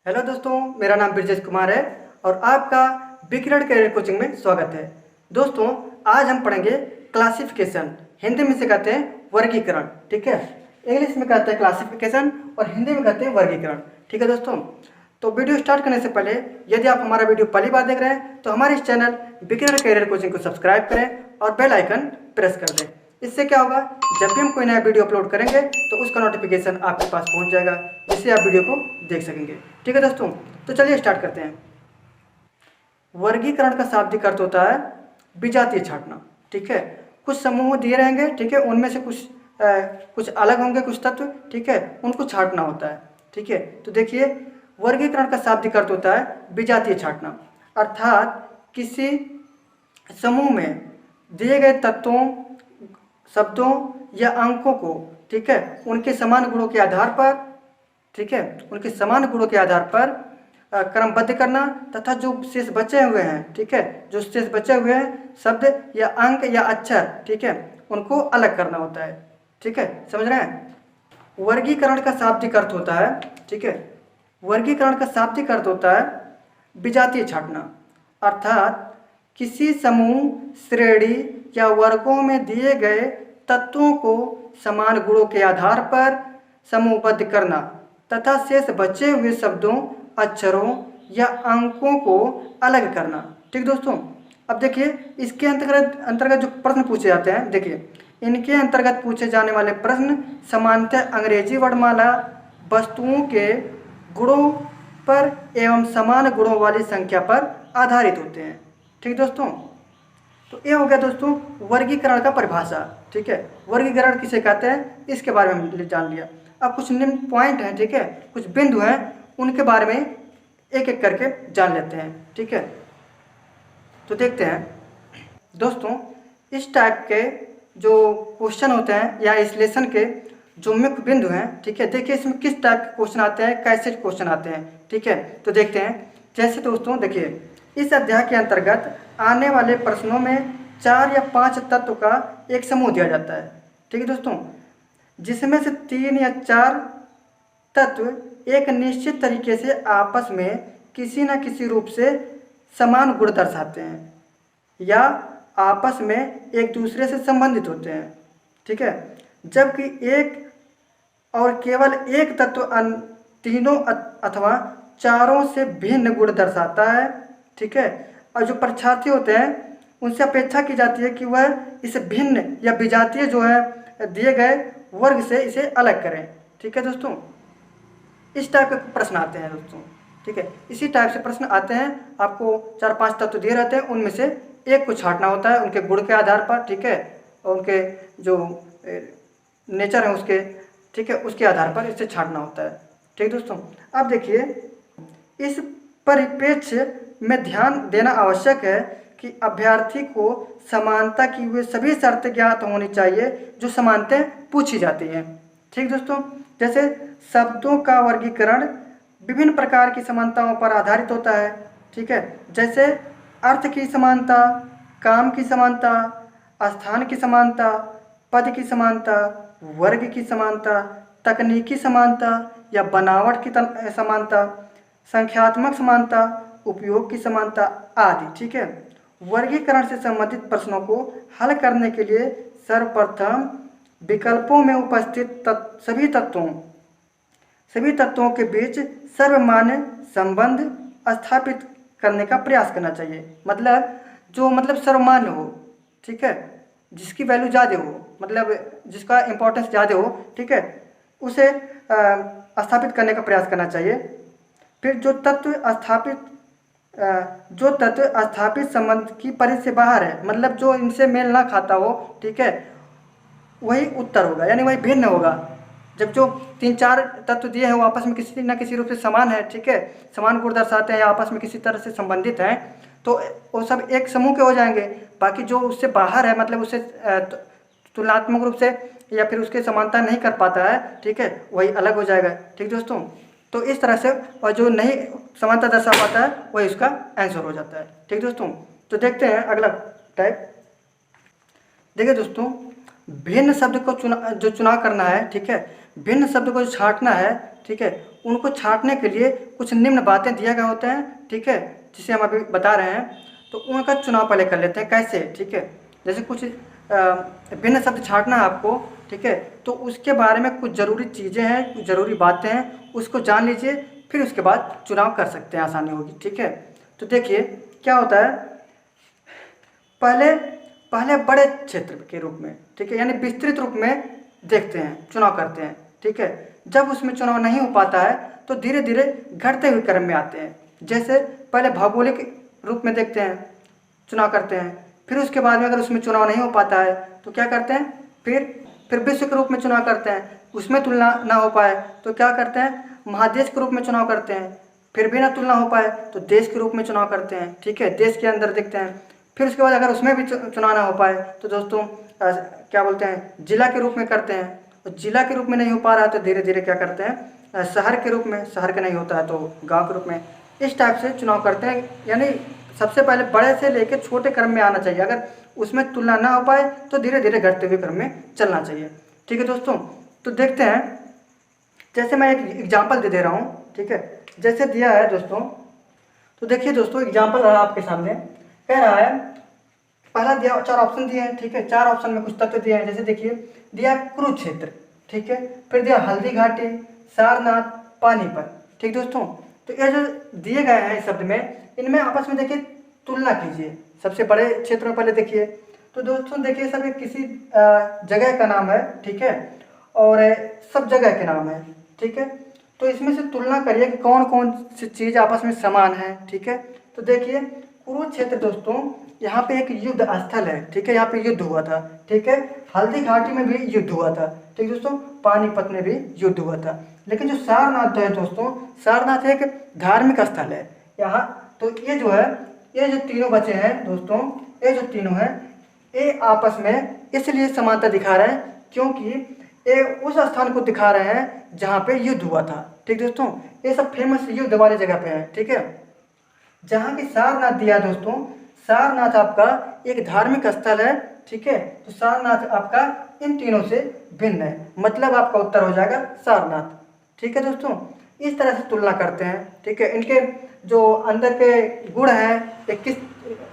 Hello दोस्तों, मेरा नाम ब्रजेश कुमार है और आपका विकिरण कैरियर कोचिंग में स्वागत है। दोस्तों, आज हम पढ़ेंगे क्लासिफिकेशन। हिंदी में से कहते हैं वर्गीकरण, ठीक है। इंग्लिश में कहते हैं क्लासिफिकेशन और हिंदी में कहते हैं वर्गीकरण, ठीक है दोस्तों। तो वीडियो स्टार्ट करने से पहले यदि आप हमारा वीडियो पहली बार देख रहे हैं तो हमारे इस चैनल विकिरण कैरियर कोचिंग को सब्सक्राइब करें और बेल आइकन प्रेस कर दें। इससे क्या होगा, जब भी हम कोई नया वीडियो अपलोड करेंगे तो उसका नोटिफिकेशन आपके पास पहुंच जाएगा, जिससे आप वीडियो को देख सकेंगे, ठीक है दोस्तों। तो चलिए स्टार्ट करते हैं। वर्गीकरण का शाब्दिक अर्थ होता है विजातीय छांटना, ठीक है। कुछ समूह दिए रहेंगे, ठीक है, उनमें से कुछ अलग होंगे, कुछ तत्व, ठीक है, उनको छांटना होता है, ठीक है। तो देखिए, वर्गीकरण का शाब्दिक अर्थ होता है विजातीय छांटना, अर्थात किसी समूह में दिए गए तत्वों, शब्दों या अंकों को, ठीक है, उनके समान गुणों के आधार पर, ठीक है, उनके समान गुणों के आधार पर क्रमबद्ध करना तथा जो शेष बचे हुए हैं, ठीक है, जो शेष बचे हुए हैं शब्द या अंक या अक्षर, ठीक है, उनको अलग करना होता है, ठीक है। समझ रहे हैं। वर्गीकरण का शाब्दिक अर्थ होता है, ठीक है, वर्गीकरण का शाब्दिक अर्थ होता है विजातीय छांटना, अर्थात किसी समूह, श्रेणी या वर्गों में दिए गए तत्वों को समान गुणों के आधार पर समूहबद्ध करना तथा शेष बचे हुए शब्दों, अक्षरों या अंकों को अलग करना, ठीक दोस्तों। अब देखिए, इसके अंतर्गत जो प्रश्न पूछे जाते हैं, देखिए, इनके अंतर्गत पूछे जाने वाले प्रश्न सामान्यतः अंग्रेजी वर्णमाला वस्तुओं के गुणों पर एवं समान गुणों वाली संख्या पर आधारित होते हैं, ठीक दोस्तों। तो ये हो गया दोस्तों वर्गीकरण का परिभाषा, ठीक है। वर्गीकरण किसे कहते हैं इसके बारे में हम जान लिया। अब कुछ निम्न पॉइंट हैं, ठीक है, कुछ बिंदु हैं, उनके बारे में एक एक करके जान लेते हैं, ठीक है। तो देखते हैं दोस्तों, इस टाइप के जो क्वेश्चन होते हैं या इस लेसन के जो मुख्य बिंदु हैं, ठीक है, देखिए इसमें किस टाइप के क्वेश्चन आते हैं, कैसे क्वेश्चन आते हैं, ठीक है। तो देखते हैं। जैसे दोस्तों देखिए, इस अध्याय के अंतर्गत आने वाले प्रश्नों में 4 या 5 तत्व का एक समूह दिया जाता है, ठीक है दोस्तों, जिसमें से 3 या 4 तत्व एक निश्चित तरीके से आपस में किसी न किसी रूप से समान गुण दर्शाते हैं या आपस में एक दूसरे से संबंधित होते हैं, ठीक है। जबकि एक और केवल एक तत्व तीनों अथवा चारों से भिन्न गुण दर्शाता है, ठीक है। और जो परीक्षार्थी होते हैं उनसे अपेक्षा की जाती है कि वह इसे भिन्न या विजातीय जो है दिए गए वर्ग से इसे अलग करें, ठीक है दोस्तों। इस टाइप के प्रश्न आते हैं दोस्तों, ठीक है। इसी टाइप से प्रश्न आते हैं। आपको 4-5 तत्व दिए रहते हैं, उनमें से एक को छांटना होता है उनके गुण के आधार पर, ठीक है, और उनके जो नेचर है उसके, ठीक है, उसके आधार पर इसे छांटना होता है, ठीक दोस्तों। अब देखिए, इस परिप्रेक्ष्य में ध्यान देना आवश्यक है कि अभ्यर्थी को समानता की वे सभी शर्तें ज्ञात होनी चाहिए जो समानताएं पूछी जाती हैं, ठीक दोस्तों। जैसे शब्दों का वर्गीकरण विभिन्न प्रकार की समानताओं पर आधारित होता है, ठीक है। जैसे अर्थ की समानता, काम की समानता, स्थान की समानता, पद की समानता, वर्ग की समानता, तकनीकी समानता या बनावट की समानता, संख्यात्मक समानता, उपयोग की समानता आदि, ठीक है। वर्गीकरण से संबंधित प्रश्नों को हल करने के लिए सर्वप्रथम विकल्पों में उपस्थित सभी तत्वों के बीच सर्वमान्य संबंध स्थापित करने का प्रयास करना चाहिए। मतलब सर्वमान्य हो, ठीक है, जिसकी वैल्यू ज़्यादा हो, मतलब जिसका इम्पोर्टेंस ज़्यादा हो, ठीक है, उसे स्थापित करने का प्रयास करना चाहिए। फिर जो तत्व स्थापित संबंध की परिधि से बाहर है, मतलब जो इनसे मेल ना खाता हो, ठीक है, वही उत्तर होगा, यानी वही भिन्न होगा। जब जो 3-4 तत्व दिए हैं वो आपस में किसी न किसी रूप से समान है, ठीक है, समान गुण दर्शाते हैं या आपस में किसी तरह से संबंधित हैं, तो वो सब एक समूह के हो जाएंगे। बाकी जो उससे बाहर है, मतलब उससे तुलनात्मक रूप से या फिर उसके समानता नहीं कर पाता है, ठीक है, वही अलग हो जाएगा, ठीक दोस्तों। तो इस तरह से, और जो नहीं समानता दर्शा पाता है वही उसका आंसर हो जाता है, ठीक दोस्तों। तो देखते हैं अगला टाइप। देखिए दोस्तों, भिन्न शब्द को चुनाव करना है, ठीक है, भिन्न शब्द को छांटना है, ठीक है, उनको छांटने के लिए कुछ निम्न बातें दिया गया होता है, ठीक है, जिसे हम अभी बता रहे हैं। तो उनका चुनाव पहले कर लेते हैं कैसे, ठीक है। जैसे कुछ भिन्न शब्द छांटना है आपको, ठीक है, तो उसके बारे में कुछ ज़रूरी चीज़ें हैं, कुछ ज़रूरी बातें हैं, उसको जान लीजिए, फिर उसके बाद चुनाव कर सकते हैं, आसानी होगी, ठीक है। तो देखिए क्या होता है, पहले पहले बड़े क्षेत्र के रूप में, ठीक है, यानी विस्तृत रूप में देखते हैं, चुनाव करते हैं, ठीक है। जब उसमें चुनाव नहीं हो पाता है तो धीरे धीरे घटते हुए क्रम में आते हैं। जैसे पहले भौगोलिक रूप में देखते हैं, चुनाव करते हैं, फिर उसके बाद में अगर उसमें चुनाव नहीं हो पाता है तो क्या करते हैं, फिर विश्व के रूप में चुनाव करते हैं, उसमें तुलना ना हो पाए तो क्या करते हैं, महादेश के रूप में चुनाव करते हैं, फिर भी ना तुलना हो पाए तो देश के रूप में चुनाव करते हैं, ठीक है, देश के अंदर देखते हैं। फिर उसके बाद अगर उसमें भी चुनाव ना हो पाए तो दोस्तों क्या बोलते हैं, जिला के रूप में करते हैं। तो जिला के रूप में नहीं हो पा रहा है तो धीरे धीरे क्या करते हैं, शहर के रूप में, शहर का नहीं होता है तो गांव के रूप में, इस टाइप से चुनाव करते हैं। यानी सबसे पहले बड़े से लेकर छोटे क्रम में आना चाहिए, अगर उसमें तुलना ना हो पाए तो धीरे धीरे घटते हुए क्रम में चलना चाहिए, ठीक है दोस्तों। तो देखते हैं, जैसे मैं एक एग्जाम्पल दे रहा हूँ, ठीक है, जैसे दिया है दोस्तों। तो देखिए दोस्तों, एग्जाम्पल रहा आपके सामने, कह रहा है, पहला दिया 4 ऑप्शन दिए हैं, ठीक है, 4 ऑप्शन में कुछ तत्व दिए हैं। जैसे देखिए दिया कुरुक्षेत्र, ठीक है, फिर दिया हल्दी घाटी, सारनाथ, पानीपत, ठीक दोस्तों। तो ये जो दिए गए हैं इस शब्द में, इनमें आपस में देखिए तुलना कीजिए। सबसे बड़े क्षेत्र में पहले देखिए, तो दोस्तों देखिए सब किसी जगह का नाम है, ठीक है, और सब जगह के नाम है, ठीक है। तो इसमें से तुलना करिए कि कौन कौन सी चीज़ आपस में समान है, ठीक है। तो देखिए कुरुक्षेत्र दोस्तों, यहाँ पे एक युद्ध स्थल है, ठीक है, यहाँ पे युद्ध हुआ था, ठीक है। हल्दी घाटी में भी युद्ध हुआ था, ठीक दोस्तों, पानीपत में भी युद्ध हुआ था। लेकिन जो सारनाथ है दोस्तों, सारनाथ एक धार्मिक स्थल है यहाँ। तो ये जो है, ये जो तीनों बचे हैं दोस्तों, ये जो तीनों हैं, ये आपस में इसलिए समानता दिखा रहे हैं क्योंकि ये उस स्थान को दिखा रहे हैं जहाँ पे युद्ध हुआ था, ठीक दोस्तों। ये सब फेमस युद्ध वाले जगह पे है, ठीक है। जहाँ की सारनाथ दिया दोस्तों, सारनाथ आपका एक धार्मिक स्थल है, ठीक है। तो सारनाथ आपका इन तीनों से भिन्न है, मतलब आपका उत्तर हो जाएगा सारनाथ, ठीक है दोस्तों। इस तरह से तुलना करते हैं, ठीक है। इनके जो अंदर के गुण हैं, ये किस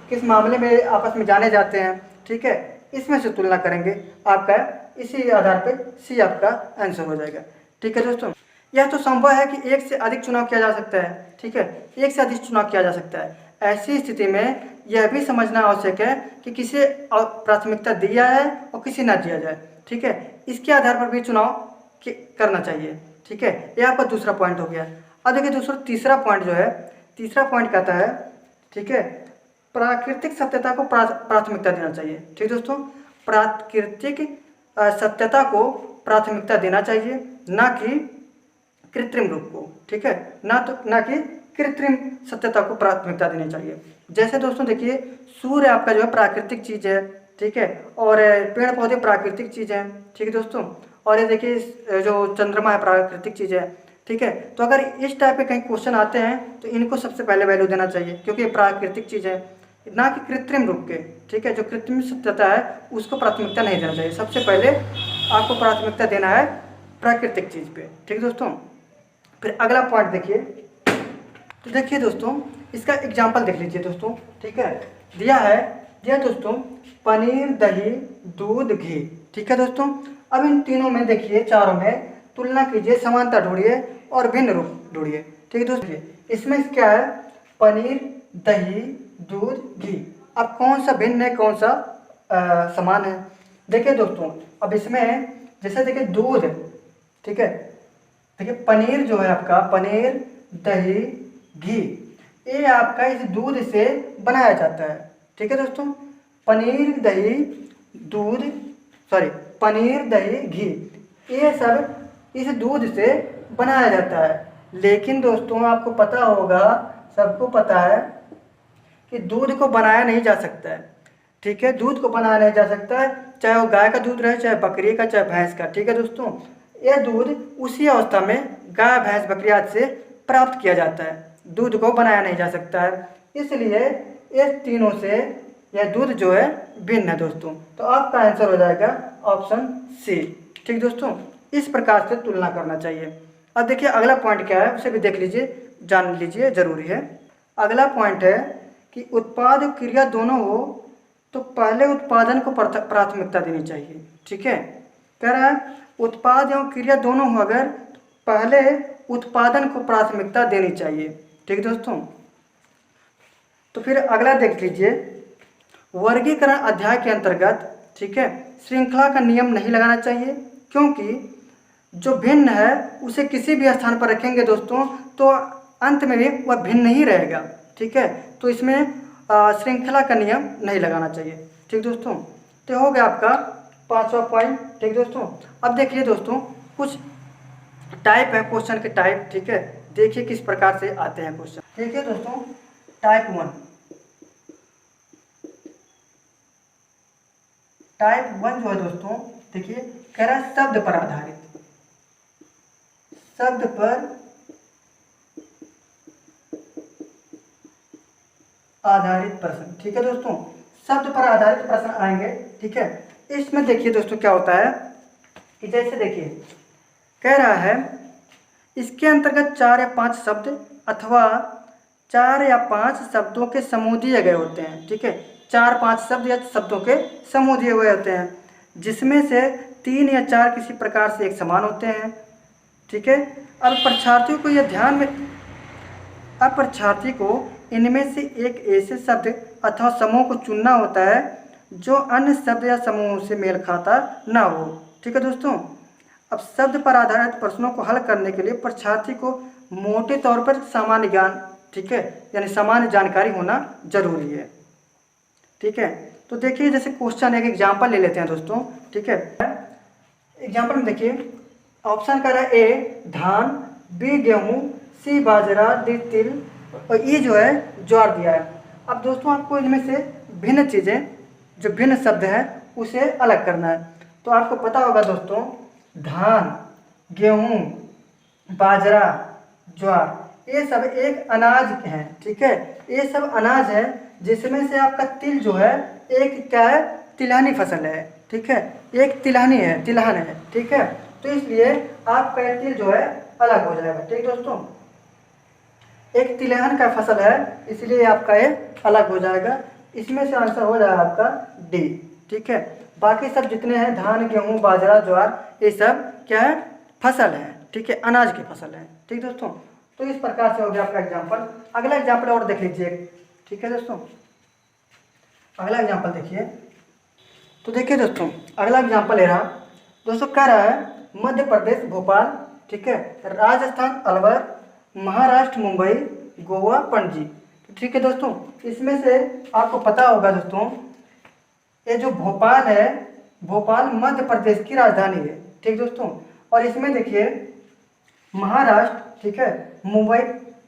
किस मामले में आपस में जाने जाते हैं, ठीक है, इसमें से तुलना करेंगे। आपका इसी आधार पर सी आपका आंसर हो जाएगा, ठीक है दोस्तों। यह तो संभव है कि एक से अधिक चुनाव किया जा सकता है, ठीक है, एक से अधिक चुनाव किया जा सकता है। ऐसी स्थिति में यह भी समझना आवश्यक है कि किसे प्राथमिकता दिया है और किसे ना दिया जाए, ठीक है। इसके आधार पर भी चुनाव करना चाहिए, ठीक है। यह आपका दूसरा पॉइंट हो गया। अब देखिए दोस्तों, तीसरा पॉइंट जो है, तीसरा पॉइंट कहता है, ठीक है, प्राकृतिक सत्यता को प्राथमिकता देना चाहिए, ठीक दोस्तों। प्राकृतिक सत्यता को प्राथमिकता देना चाहिए, ना कि कृत्रिम रूप को, ठीक है, ना कि कृत्रिम सत्यता को प्राथमिकता देनी चाहिए। जैसे दोस्तों देखिए, सूर्य आपका जो है प्राकृतिक चीज़ है, ठीक है, और पेड़ पौधे प्राकृतिक चीज़ है, ठीक है दोस्तों। और ये देखिए जो चंद्रमा है प्राकृतिक चीज़ है, ठीक है। तो अगर इस टाइप के कहीं क्वेश्चन आते हैं तो इनको सबसे पहले वैल्यू देना चाहिए क्योंकि ये प्राकृतिक चीज़ है, ना कि कृत्रिम रूप के, ठीक है। जो कृत्रिम सत्यता है उसको प्राथमिकता नहीं देना चाहिए, सबसे पहले आपको प्राथमिकता देना है प्राकृतिक चीज़ पे, ठीक दोस्तों। फिर अगला पॉइंट देखिए, तो देखिए दोस्तों इसका एग्जाम्पल देख लीजिए दोस्तों, ठीक है। दिया दोस्तों पनीर, दही, दूध, घी, ठीक है दोस्तों। अब इन तीनों में देखिए, चारों में तुलना कीजिए, समानता ढूंढिए और भिन्न रूप ढूंढिए, ठीक है दोस्तों। इसमें क्या है, पनीर, दही, दूध, घी। अब कौन सा भिन्न है, कौन सा समान है, देखिए दोस्तों। अब इसमें जैसे देखिए दूध, ठीक है, देखिए पनीर जो है आपका, पनीर, दही, घी, ये आपका इस दूध से बनाया जाता है, ठीक है दोस्तों। पनीर, दही, दूध, पनीर, दही, घी, ये सब इस दूध से बनाया जाता है। लेकिन दोस्तों आपको पता होगा, सबको पता है कि दूध को बनाया नहीं जा सकता है, ठीक है। दूध को बनाया नहीं जा सकता है, चाहे वो गाय का दूध रहे, चाहे बकरी का, चाहे भैंस का, ठीक है दोस्तों। यह दूध उसी अवस्था में गाय, भैंस, बकरी आदि से प्राप्त किया जाता है, दूध को बनाया नहीं जा सकता है। इसलिए इस तीनों से यह दूध जो है भिन्न है दोस्तों। तो आपका आंसर हो जाएगा ऑप्शन सी, ठीक दोस्तों। इस प्रकार से तुलना करना चाहिए। अब देखिए अगला पॉइंट क्या है, उसे भी देख लीजिए, जान लीजिए, जरूरी है। अगला पॉइंट है कि उत्पाद और क्रिया दोनों हो तो पहले उत्पादन को प्राथमिकता देनी चाहिए। ठीक है, कह रहा है उत्पाद एवं क्रिया दोनों हो अगर तो पहले उत्पादन को प्राथमिकता देनी चाहिए। ठीक दोस्तों, तो फिर अगला देख लीजिए, वर्गीकरण अध्याय के अंतर्गत, ठीक है, श्रृंखला का नियम नहीं लगाना चाहिए, क्योंकि जो भिन्न है उसे किसी भी स्थान पर रखेंगे दोस्तों तो अंत में भी वह भिन्न ही रहेगा। ठीक है, तो इसमें श्रृंखला का नियम नहीं लगाना चाहिए। ठीक दोस्तों, तो हो गया आपका 5वां पॉइंट। ठीक दोस्तों, अब देखिए दोस्तों कुछ टाइप है क्वेश्चन के टाइप। ठीक है, देखिए किस प्रकार से आते हैं क्वेश्चन। देखिए दोस्तों, टाइप 1, टाइप 1 जो है दोस्तों, देखिए कह रहा है शब्द पर आधारित, शब्द पर आधारित प्रश्न। ठीक है दोस्तों, शब्द पर आधारित प्रश्न आएंगे। ठीक है, इसमें देखिए दोस्तों क्या होता है कि जैसे देखिए कह रहा है इसके अंतर्गत 4 या 5 शब्द अथवा 4 या 5 शब्दों के समूह दिए गए होते हैं। ठीक है, 4-5 शब्द या शब्दों के समूह दिए हुए होते हैं, जिसमें से 3 या 4 किसी प्रकार से एक समान होते हैं। ठीक है, अब परीक्षार्थियों को यह ध्यान में, अब परीक्षार्थी को इनमें से एक ऐसे शब्द अथवा समूह को चुनना होता है जो अन्य शब्द या समूह से मेल खाता ना हो। ठीक है दोस्तों, अब शब्द पर आधारित प्रश्नों को हल करने के लिए परीक्षार्थी को मोटे तौर पर सामान्य ज्ञान, ठीक है, यानी सामान्य जानकारी होना जरूरी है। ठीक है, तो देखिए जैसे क्वेश्चन एक एग्जाम्पल ले लेते हैं दोस्तों। ठीक है, एग्जाम्पल में देखिए ऑप्शन कर रहा है ए धान, बी गेहूँ, सी बाजरा, डी तिल और ई जो है ज्वार दिया है। अब दोस्तों आपको इनमें से भिन्न चीज़ें, जो भिन्न शब्द हैं उसे अलग करना है। तो आपको पता होगा दोस्तों, धान, गेहूँ, बाजरा, ज्वार ये सब एक अनाज हैं। ठीक है, ये सब अनाज है जिसमें से आपका तिल जो है एक क्या है, तिलहनी फसल है। ठीक है, एक तिलहनी है, तिलहन है। ठीक है, तो इसलिए आपका तिल जो है अलग हो जाएगा। ठीक दोस्तों, एक तिलहन का फसल है इसलिए आपका ये अलग हो जाएगा। इसमें से आंसर हो जाएगा आपका डी। ठीक है, बाकी सब जितने हैं धान, गेहूँ, बाजरा, ज्वार ये सब क्या है, फसल है। ठीक है, अनाज की फसल है। ठीक दोस्तों, तो इस प्रकार से हो गया आपका एग्जाम्पल। अगला एग्जाम्पल और देख लीजिए। ठीक है दोस्तों, अगला एग्जाम्पल देखिए। तो देखिए दोस्तों अगला एग्जाम्पल ले रहा दोस्तों, कह रहा है मध्य प्रदेश भोपाल, ठीक है, राजस्थान अलवर, महाराष्ट्र मुंबई, गोवा पणजी। ठीक है दोस्तों, इसमें से आपको पता होगा दोस्तों, ये जो भोपाल है, भोपाल मध्य प्रदेश की राजधानी है। ठीक दोस्तों, और इसमें देखिए महाराष्ट्र, ठीक है, मुंबई,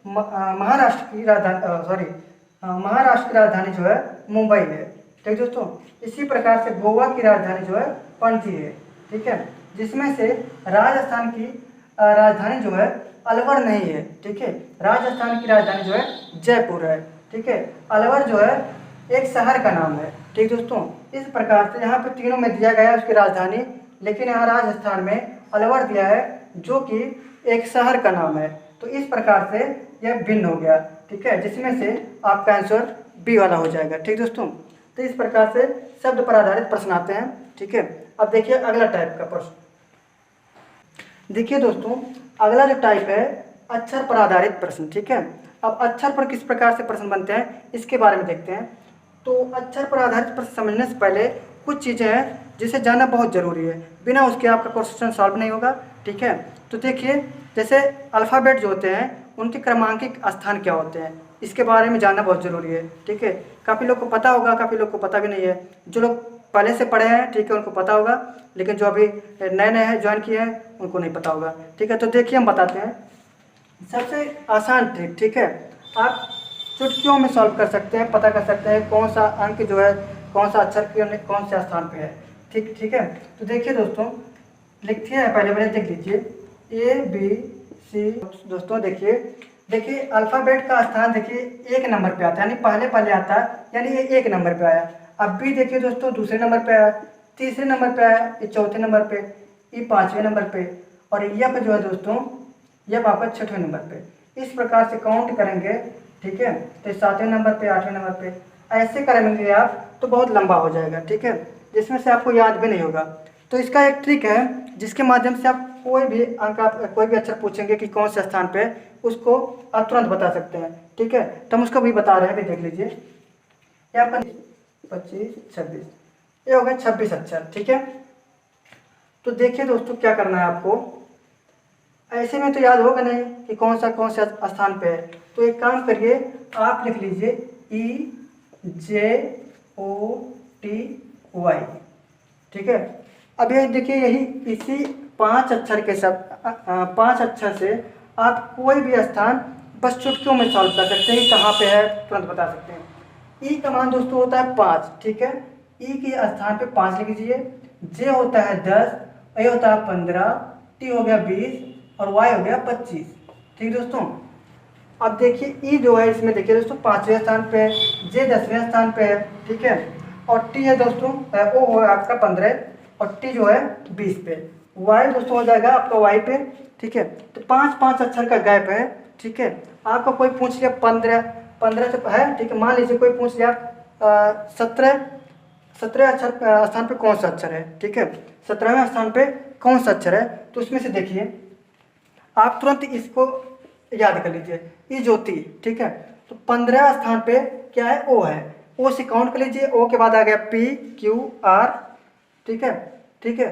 महाराष्ट्र की राजधानी, महाराष्ट्र की राजधानी जो है मुंबई है। ठीक दोस्तों, इसी प्रकार से गोवा की राजधानी जो है पणजी है। ठीक है, जिसमें से राजस्थान की राजधानी जो है अलवर नहीं है। ठीक है, राजस्थान की राजधानी जो है जयपुर है। ठीक है, अलवर जो है एक शहर का नाम है। ठीक दोस्तों, इस प्रकार से यहाँ पे तीनों में दिया गया है उसकी राजधानी, लेकिन यहाँ राजस्थान में अलवर दिया है जो कि एक शहर का नाम है। तो इस प्रकार से यह भिन्न हो गया। ठीक है, जिसमें से आपका आंसर बी वाला हो जाएगा। ठीक दोस्तों, तो इस प्रकार से शब्द पर आधारित प्रश्न आते हैं। ठीक है, अब देखिए अगला टाइप का प्रश्न। देखिए दोस्तों अगला जो टाइप है अक्षर पर आधारित प्रश्न। ठीक है, अब अक्षर पर किस प्रकार से प्रश्न बनते हैं इसके बारे में देखते हैं। तो अक्षर पर आधारित प्रश्न समझने से पहले कुछ चीज़ें हैं जिसे जानना बहुत ज़रूरी है, बिना उसके आपका क्वेश्चन सॉल्व नहीं होगा। ठीक है, तो देखिए जैसे अल्फ़ाबेट जो होते हैं उनके क्रमांकित स्थान क्या होते हैं, इसके बारे में जानना बहुत ज़रूरी है। ठीक है, काफ़ी लोग को पता होगा, काफ़ी लोग को पता भी नहीं है। जो लोग पहले से पढ़े हैं, ठीक है, उनको पता होगा, लेकिन जो अभी नए नए हैं, ज्वाइन किए हैं, उनको नहीं पता होगा। ठीक है, तो देखिए हम बताते हैं सबसे आसान ट्रिक। ठीक है, आप चुटकियों में सॉल्व कर सकते हैं, पता कर सकते हैं कौन सा अंक जो है, कौन सा अक्षर कौन से स्थान पे है। ठीक है, तो देखिए दोस्तों लिखते हैं, पहले मैंने देख लीजिए ए बी सी। दोस्तों देखिए अल्फ़ाबेट का स्थान देखिए 1 नंबर पे आता है, यानी पहले आता है, यानी ये 1 नंबर पे आया। अब भी देखिए दोस्तों दूसरे नंबर पे आया, तीसरे नंबर पे आया, ये चौथे नंबर पे, ये 5वें नंबर पे, और यह जो है दोस्तों ये अब आपका 6वें नंबर पे। इस प्रकार से काउंट करेंगे, ठीक है, तो 7वें नंबर पे, 8वें नंबर पे ऐसे करेंगे आप तो बहुत लंबा हो जाएगा, ठीक है, जिसमें से आपको याद भी नहीं होगा। तो इसका एक ट्रिक है जिसके माध्यम से आप कोई भी अंक, आप कोई भी अक्षर पूछेंगे कि कौन से स्थान पे, उसको आप तुरंत बता सकते हैं, ठीक है। तो हम उसको भी बता रहे हैं, भी देख लीजिए। ये आपका 25, 26, ये हो गए 26 अक्षर, ठीक है। तो देखिए दोस्तों क्या करना है आपको, ऐसे में तो याद होगा नहीं कि कौन सा स्थान पे है। तो एक काम करिए, आप लिख लीजिए EJOTY, ठीक है। अब ये देखिए, यही इसी 5 अक्षर के सब 5 अक्षर से आप कोई भी स्थान बस चुटकियों में सॉल्व कर सकते हैं, कहाँ पे है तुरंत बता सकते हैं। ई का मान दोस्तों होता है 5, ठीक है, ई के स्थान पे 5 लिख दीजिए। जे होता है 10, ए होता है 15, टी हो गया 20 और वाई हो गया 25, ठीक दोस्तों। अब देखिए ई जो है इसमें देखिए दोस्तों 5वें स्थान पे है, जे 10वें स्थान पे है, ठीक है, और टी है दोस्तों ओ है आपका 15 और टी जो है 20 पे, वाई दोस्तों हो जाएगा आपका वाई पे, ठीक है। तो 5-5 अक्षर का गैप है, ठीक है। आपको कोई पूछ लिया 15 से है, ठीक है, मान लीजिए कोई पूछ लिया 17 अक्षर स्थान पे कौन सा अक्षर है, ठीक है, 17वें स्थान पे कौन सा अक्षर है, तो उसमें से देखिए आप तुरंत इसको याद कर लीजिए, ई ज्योति, ठीक है। तो 15 स्थान पे क्या है, ओ है, ओ से काउंट कर लीजिए। ओ के बाद आ गया पी क्यू आर, ठीक है, ठीक है।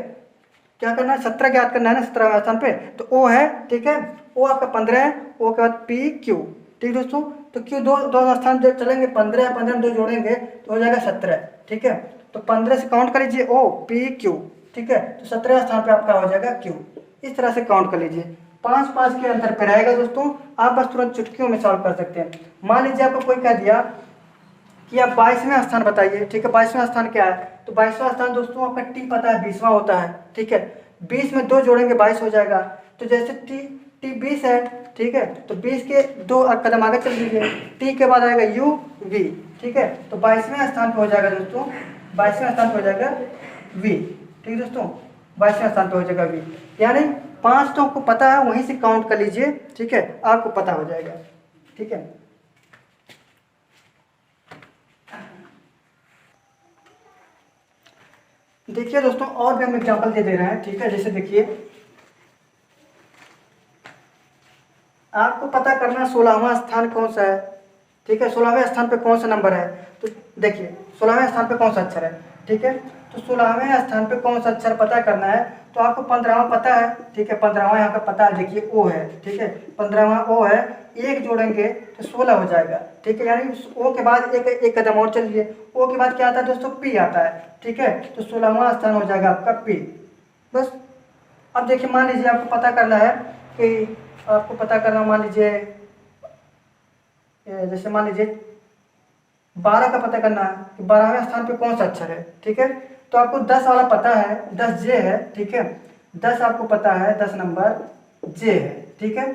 क्या करना है, 17 याद करना है ना 17वें स्थान पे, तो ओ है, ठीक है, ओ आपका 15 है, ओ के बाद पी क्यू, ठीक दोस्तों। तो क्यू दो स्थान जब चलेंगे, 15 में 2 जोड़ेंगे तो हो जाएगा 17, ठीक है। तो 15 से काउंट कर लीजिए ओ पी क्यू, ठीक है, तो 17वें स्थान पे आपका हो जाएगा क्यू। इस तरह से काउंट कर लीजिए, 5-5 के अंतर पे रहेगा दोस्तों। आप बस तुरंत चुटकियों में सॉल्व कर सकते हैं। मान लीजिए आपको कोई कह दिया कि आप 22वें स्थान बताइए, ठीक है, 22वां स्थान क्या है, तो 22वां स्थान दोस्तों आपका टी पता है 20वां होता है, ठीक है, 20 में 2 जोड़ेंगे 22 हो जाएगा। तो जैसे टी 20 है, ठीक है, तो 20 के 2 कदम आगे चल दीजिए, टी के बाद आएगा यू वी, ठीक है, तो 22वें स्थान पे हो जाएगा दोस्तों, 22वें स्थान पे हो जाएगा वी, ठीक दोस्तों, 22वें स्थान पे हो जाएगा वी। यानी 5 तो आपको पता है, वहीं से काउंट कर लीजिए, ठीक है, आपको पता हो जाएगा, ठीक है। देखिए दोस्तों और भी हम एग्जांपल दे रहे हैं, ठीक है। जैसे देखिए आपको पता करना 16वां स्थान कौन सा है, ठीक है, 16वें स्थान पे कौन सा नंबर है। तो देखिए 16वें स्थान पे कौन सा अक्षर है, ठीक है, तो 16वें स्थान पे कौन सा अक्षर पता करना है। तो आपको 15वां पता है, ठीक है, 15वां यहाँ का पता है, देखिए ओ है, ठीक है, 15वां ओ है, एक जोड़ेंगे तो 16 हो जाएगा, ठीक है। यानी ओ के बाद एक कदम और चलिए, ओ के बाद क्या आता है दोस्तों, पी आता है, ठीक है, तो 16वां स्थान हो जाएगा आपका पी, बस। अब देखिए मान लीजिए आपको पता करना है कि आपको पता करना, मान लीजिए जैसे मान लीजिए 12 का पता करना है कि 12वें स्थान पे कौन सा अक्षर है, ठीक है। तो आपको 10 वाला पता है, 10 जे है, ठीक है, 10 आपको पता है, 10 नंबर जे है, ठीक है।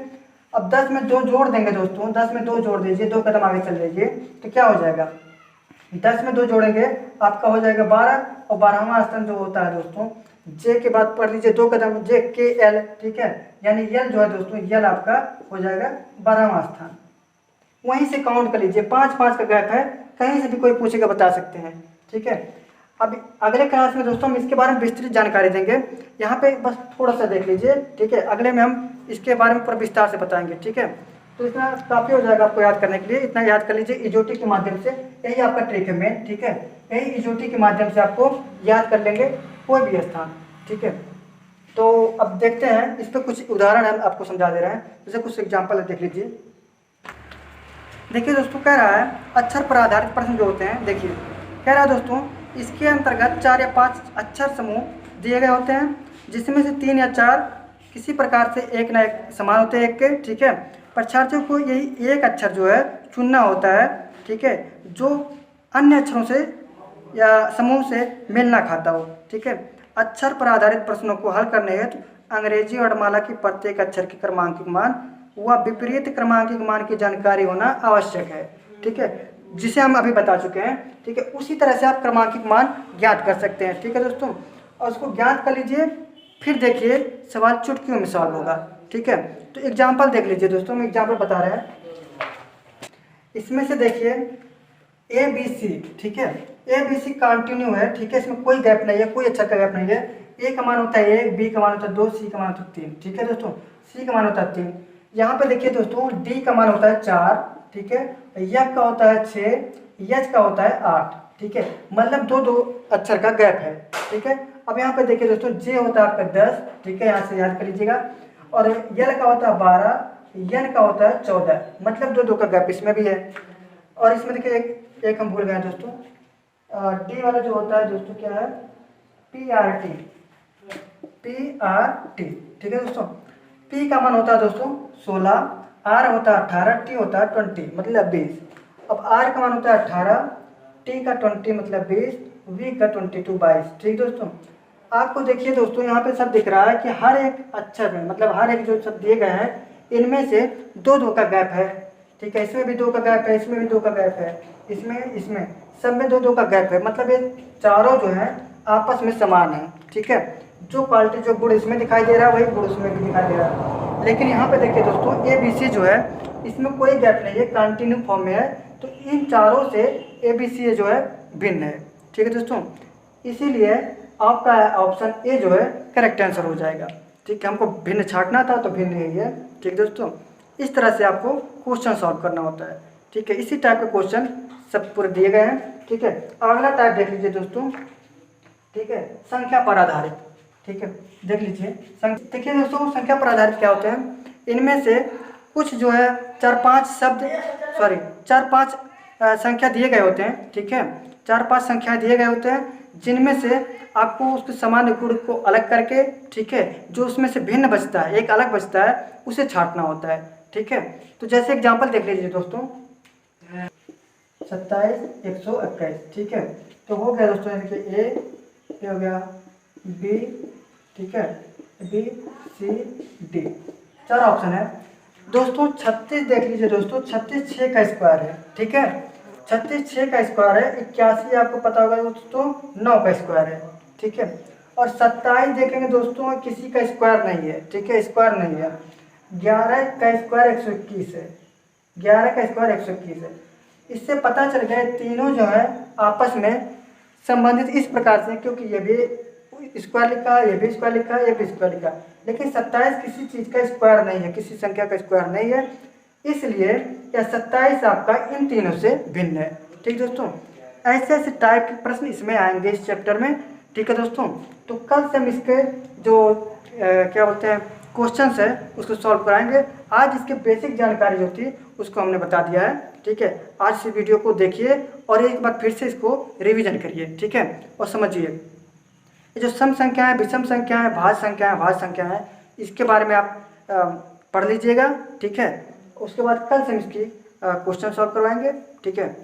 अब 10 में 2 जोड़ देंगे दोस्तों, 10 में 2 जोड़ दीजिए, 2 कदम आगे चल जाइए, तो क्या हो जाएगा, 10 में 2 जोड़ेंगे आपका हो जाएगा 12, और 12वां स्थान जो होता है दोस्तों जे के बाद पढ़ लीजिए 2 कदम, जे के एल, ठीक है, यानी यल जो है दोस्तों, यल आपका हो जाएगा 12वां स्थान। वहीं से काउंट कर लीजिए, 5-5 का गैप है, कहीं से भी कोई पूछेगा बता सकते हैं, ठीक है। अब अगले क्लास में दोस्तों हम इसके बारे में विस्तृत जानकारी देंगे, यहाँ पे बस थोड़ा सा देख लीजिए, ठीक है, अगले में हम इसके बारे में पूरा विस्तार से बताएंगे, ठीक है। तो इतना काफ़ी हो जाएगा आपको याद करने के लिए, इतना याद कर लीजिए इजोटी के माध्यम से, यही आपका ट्रिक है मेन, ठीक है, यही इजोटी के माध्यम से आपको याद कर लेंगे कोई भी स्थान, ठीक है। तो अब देखते हैं इस पर कुछ उदाहरण हम आपको समझा दे रहे हैं, जैसे कुछ एग्जाम्पल देख लीजिए। देखिए दोस्तों कह रहा है अक्षर पर आधारित प्रश्न जो होते हैं, देखिए कह रहा है दोस्तों इसके अंतर्गत 4 या 5 अक्षर समूह दिए गए होते हैं, जिसमें से 3 या 4 किसी प्रकार से एक न एक समान होते हैं एक के, ठीक है। परीक्षार्थियों को यही एक अक्षर जो है चुनना होता है, ठीक है, जो अन्य अक्षरों से या समूह से मेल ना खाता हो, ठीक है। अक्षर पर आधारित प्रश्नों को हल करने हेतु अंग्रेजी वर्णमाला की प्रत्येक अक्षर के क्रमांकित मान व विपरीत क्रमांकित मान की जानकारी होना आवश्यक है, ठीक है, जिसे हम अभी बता चुके हैं, ठीक है। उसी तरह से आप क्रमांकित मान ज्ञात कर सकते हैं, ठीक है दोस्तों, और उसको ज्ञात कर लीजिए, फिर देखिए सवाल चुटकियों में सॉल्व होगा, ठीक है। तो एग्जाम्पल देख लीजिए दोस्तों, हम एग्जाम्पल बता रहे हैं। इसमें से देखिए ए बी सी, ठीक है, ए बी सी कंटिन्यू है, ठीक है, इसमें कोई गैप नहीं है, कोई अक्षर का गैप नहीं है। ए का मान होता है 1, बी का मान होता है 2, सी का मान होता है 3, ठीक है दोस्तों, सी का मान होता है 3। यहाँ पे देखिए दोस्तों डी का मान होता है 4, ठीक है, यफ का होता है 6, एच का होता है 8, ठीक है, मतलब दो अक्षर का गैप है, ठीक है। अब यहाँ पे देखिए दोस्तों जे होता है आपका 10, ठीक है, यहाँ से याद कर लीजिएगा, और यल का होता है 12, एन का होता है 14, मतलब दो का गैप इसमें भी है। और इसमें देखिए एक हम भूल गए दोस्तों, डी वाला जो होता है दोस्तों क्या है, पी आर टी, ठीक है दोस्तों। पी का मान होता है दोस्तों 16, आर होता है 18, टी होता है 20 मतलब 20। अब आर का मान होता है 18, टी का 20 मतलब 20, वी का 22 22, ठीक दोस्तों। आपको देखिए दोस्तों यहाँ पे सब दिख रहा है कि हर एक अक्षर में, मतलब हर एक जो सब दिए गए हैं इनमें से दो का गैप है, ठीक है, इसमें भी 2 का गैप है, इसमें भी 2 का गैप है, इसमें सब में 2 का गैप है, मतलब ये चारों जो है आपस में समान है, ठीक है। जो क्वालिटी जो गुण इसमें दिखाई दे रहा है वही गुण उसमें भी दिखाई दे रहा है। लेकिन यहाँ पे देखिए दोस्तों ए बी सी जो है इसमें कोई गैप नहीं है, कंटिन्यू फॉर्म में है, तो इन चारों से ए बी सी जो है भिन्न है, ठीक है दोस्तों। इसीलिए आपका ऑप्शन ए जो है करेक्ट आंसर हो जाएगा, ठीक है। हमको भिन्न छांटना था तो भिन्न यही है, ठीक दोस्तों। इस तरह से आपको क्वेश्चन सॉल्व करना होता है, ठीक है। इसी टाइप के क्वेश्चन सब पूरे दिए गए हैं, ठीक है। अगला टाइप देख लीजिए दोस्तों, ठीक है, संख्या पर आधारित, ठीक है, देख लीजिए। देखिए दोस्तों संख्या पर आधारित क्या होते हैं, इनमें से कुछ जो है 4-5 संख्या दिए गए होते हैं, ठीक है, 4-5 संख्या दिए गए होते हैं, जिनमें से आपको उसके सामान्य गुण को अलग करके, ठीक है, जो उसमें से भिन्न बचता है, एक अलग बचता है, उसे छांटना होता है, ठीक है। तो जैसे एग्जांपल देख लीजिए दोस्तों, 27 121, ठीक है। तो हो गया दोस्तों, यानी कि ए हो गया, बी, ठीक है, बी सी डी, 4 ऑप्शन है दोस्तों। 36 देख लीजिए दोस्तों, 36 6 का स्क्वायर है, ठीक है, 36 6 का स्क्वायर है। 81 आपको पता होगा दोस्तों 9 का स्क्वायर है, ठीक है। और 27 देखेंगे दोस्तों किसी का स्क्वायर नहीं है, ठीक है, स्क्वायर नहीं है। 11 का स्क्वायर 121 है, 11 का स्क्वायर 121 है। इससे पता चल गया तीनों जो है आपस में संबंधित इस प्रकार से, क्योंकि ये भी स्क्वायर लिखा है, ये भी स्क्वायर लिखा है, ये भी स्क्वायर लिखा है, लेकिन 27 किसी चीज़ का स्क्वायर नहीं है, किसी संख्या का स्क्वायर नहीं है, इसलिए यह 27 आपका इन तीनों से भिन्न है, ठीक दोस्तों। ऐसे ऐसे टाइप के प्रश्न इसमें आएंगे इस चैप्टर में, ठीक है दोस्तों। तो कल से हम इसके जो क्या बोलते हैं क्वेश्चंस है उसको सॉल्व कराएंगे। आज इसके बेसिक जानकारी जो थी उसको हमने बता दिया है, ठीक है। आज से वीडियो को देखिए और एक बार फिर से इसको रिवीजन करिए, ठीक है, और समझिए। ये जो सम संख्या है, विषम संख्या है, भाज्य संख्या है, भाज्य संख्या है, इसके बारे में आप पढ़ लीजिएगा, ठीक है। उसके बाद कल से हम इसकी क्वेश्चन सॉल्व करवाएंगे, ठीक है।